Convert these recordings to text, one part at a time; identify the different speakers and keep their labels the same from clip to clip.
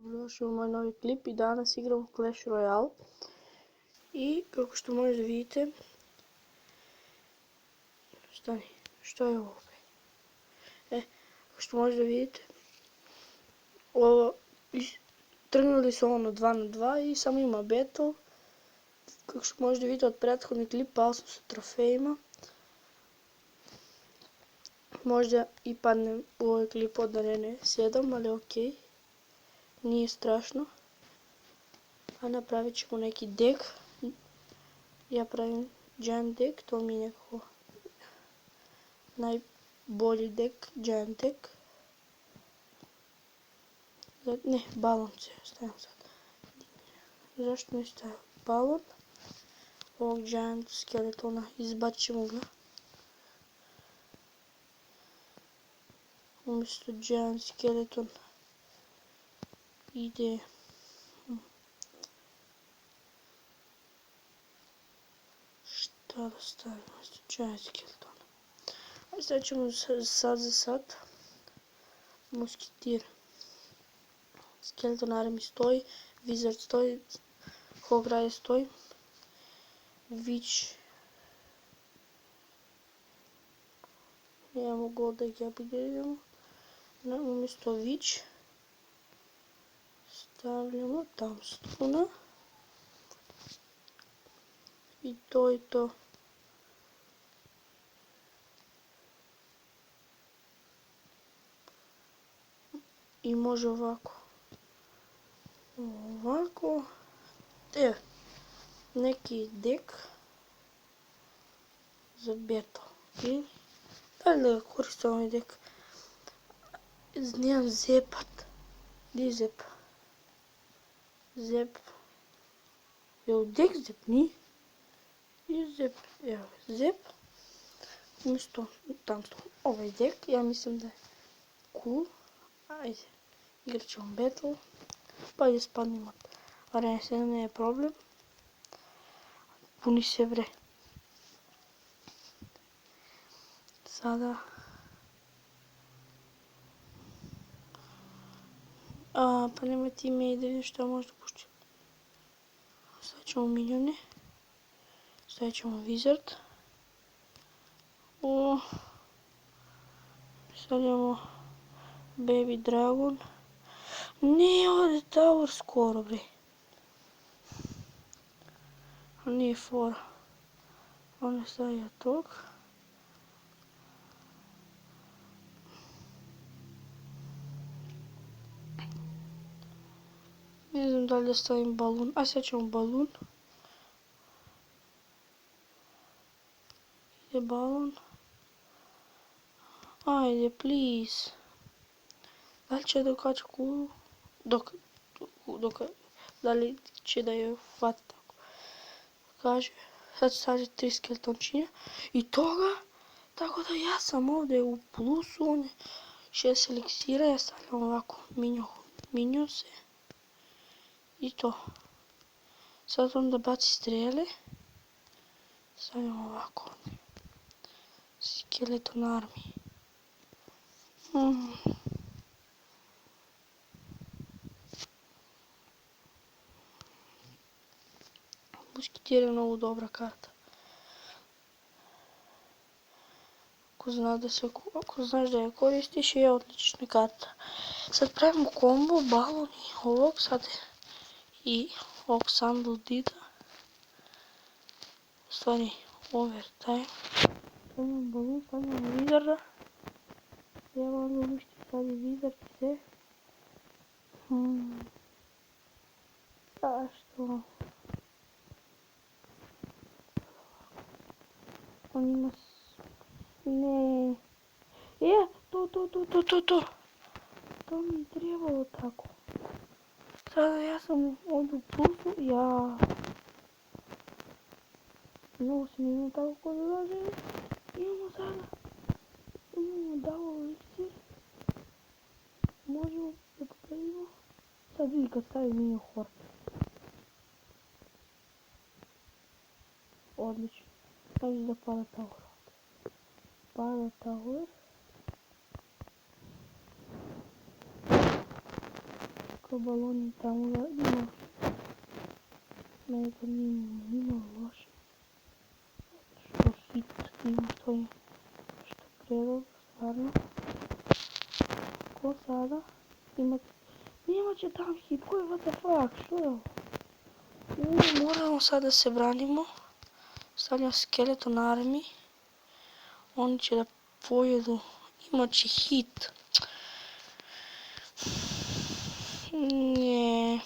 Speaker 1: Došao u moj novi klip i danas igram Clash Royale. I kako što možete da vidite, što je ovo? Kako što možete da vidite, trgnuli su ono 2 na 2 i samo ima battle. Kako što možete da vidite od prethodnih klip, pao sam sa trofejima. Možda i padnem u ovaj klip od arene 7, ali okej. Nije strašno. A napravit ćemo neki deck. Ja pravim Giant deck, to mi je nekako najbolji deck, Giant deck. Ne, balon će stavim sad. Zašto ne stavim balon? Ovog Giant skeletona, izbacit ćemo ga. Umjesto Giant skeleton ide šta da stavim umjesto Giant skeletona. A sad ćemo sad za sad Musketeer. Skeleton Army stoji, Wizard stoji, Hog Rider stoji, Witch. Nemamo gold da ga upgradeamo. Umjesto Witch stavljamo Tombstone. I to je to. I može ovako. Ovako. Neki deck za battle. Da li da koristim ovaj deck? Nemam zepat. Gdje je zep? Zep. Evo deck zep, nije? I zep. Evo zep. Umjesto tamto. Ovaj deck, ja mislim da je cool. Ajde. Igrat ćemo battle. Pa je spadnimo od arene 7, ne je problem. Puni se vre. Sada pa nema time da vidim šta možda pušti. Stavit ćemo minione. Stavit ćemo Wizard. Stavljamo Baby Dragon. Ne, ovdje Tower skoro bre. A nije fora. On je stavio tog. Ne znam da li da stavim balon. A sad ćemo balon. Ide balon. Ajde, please. Da li će dokaći kulu? Da li će da je hvati tako? Kaže, sad stavlja 3 skeletončinja. I toga, tako da ja sam ovdje u plusu, on je 6 eliksira, ja stavljam ovako minjose. I to. Sad onda baci strele. Stavljam ovako. Skeleton Army. Musketeer je mnogo dobra karta. Ako znaš da je koristiš, je odlična karta. Sad pravimo kombo, balon i ovog sad. I ovog Sandal Dida. U stvari, overtime. Stavljamo balon, stavljamo Wizarda. Ja vam uništi sad i Wizard i sve. Zašto? On ima... Ne. To. To mi je trebalo tako. Sada ja sam ovdje u plusu, mnogo se nije tako ko da daže. Imamo dao eliksir. Možemo da popravimo. Sad vidi kad stavim minio horde. Odlično. Kažem da pada tower. Pada tower. Kao baloni tamo ga ima. Mega nima loše. Što hit ima to je. Što predlog, stvarno. Ko sada? Nima će tam hit, koji what the fuck, što je ovo? Moramo sada se branimo. Stavljam skeleton army. Oni će da pojedu. Imaće hit. Ne.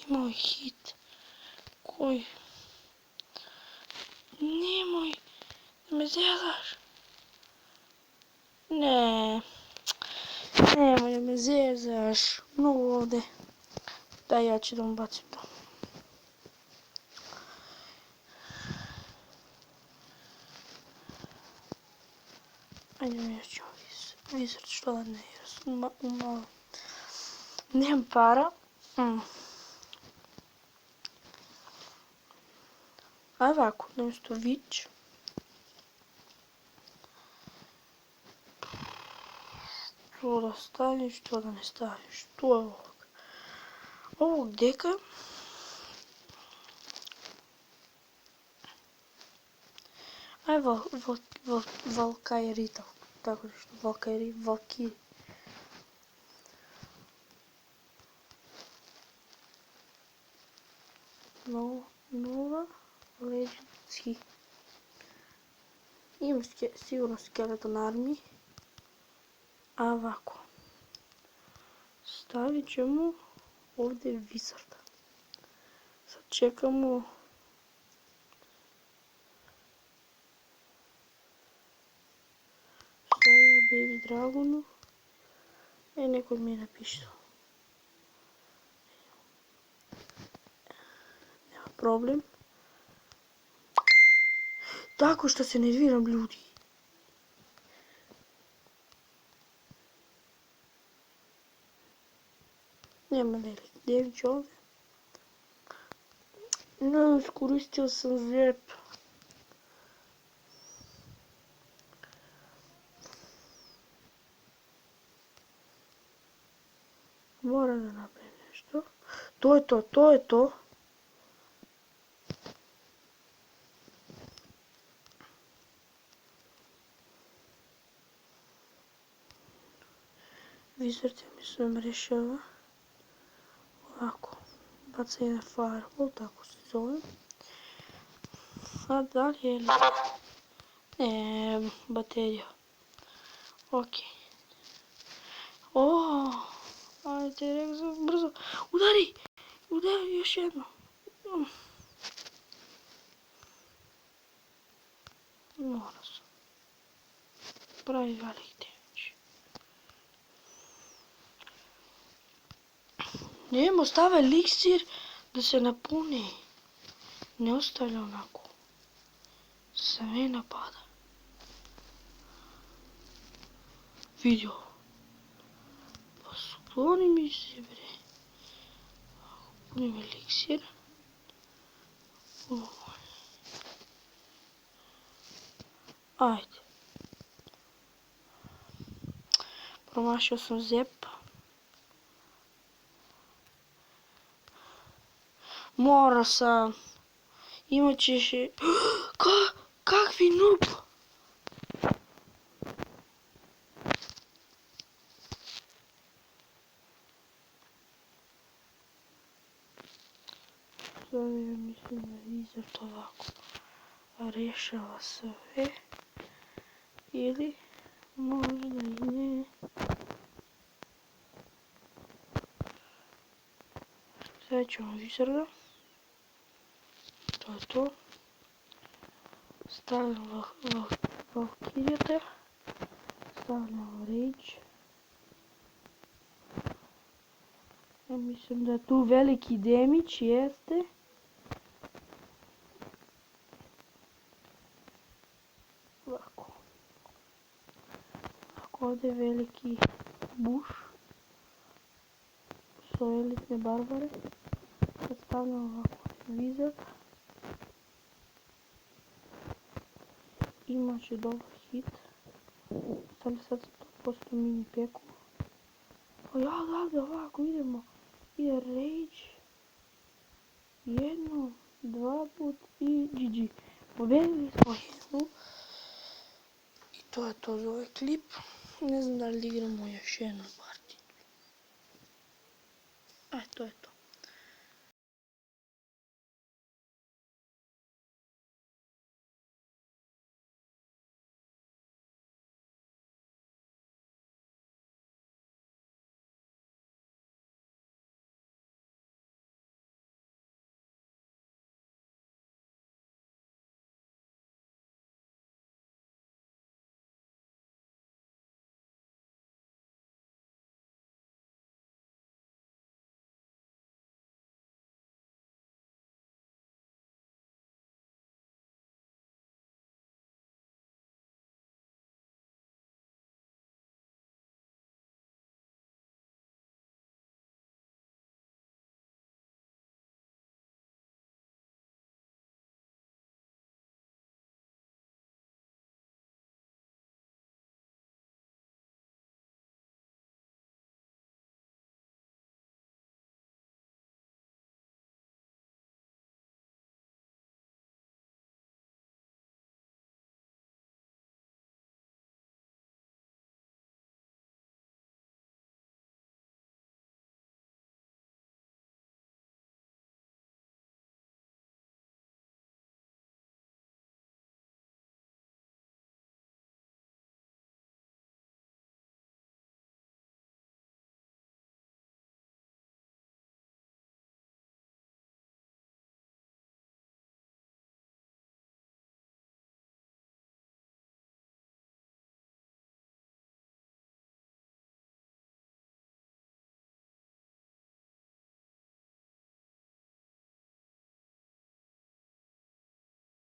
Speaker 1: Imao je hit. Koji? Nemoj. Da me zezaš. Ne. Nemoj da me zezaš. Mnogo ovdje. Daj, ja ću da mu bacim to. Ajde, ja ću Wizard, što da ne, jer sam malo. Nemam para. A ovako, namjesto Witch. Što da staviš, što da ne staviš. To je ovog. Ovog deka. Aj Valkyrie, tako nešto. Valkyrie. Nova legendski. Imam sigurno skeleton army. A ovako. Stavit ćemo ovdje Wizarda. Sad čekamo. Stavimo Baby Dragonu. Neko mi je napisao. Nema problem. Tako što se nerviram, ljudi. Nema velik dević ovdje. No, iskoristio sam zep. Moram da napravim nešto. To je to. Wizard je mislim rješava. Ovako. Baca jedan fireball, tako se zove. A dalje ili... Ne, baterija. Ok. Ajde, rekao brzo. Udari još jedno. Mora sam. Pravi velik damage. Nemo, stava eliksir da se napuni. Ne ostavlja onako. Sve napada. Vidio. Pa skloni mi se, bre. Punim eliksir. Ajde. Promašio sam zep. Mora sam. Imat ćeš je... Kakvi noob! Sada ja mislim da Wizard ovako rješava sve. Ili možda i ne. Sad ćemo Wizarda. To je to. Stavljamo Valkyrijete. Stavljamo Rage. Ja mislim da tu veliki damage jeste. Ovako. Ovdje je veliki buš. Su elitne barbare. Sad stavljamo ovako Wizard. Imaće dobar hit. Sad 100% mini peku. Pa ja odavde ovako idemo. Ide Rage. Jedno, dva put i GG. Pobedili smo jednu. I to je to za ovaj klip. Ne znam da li igramo još jednu partiju. To je to.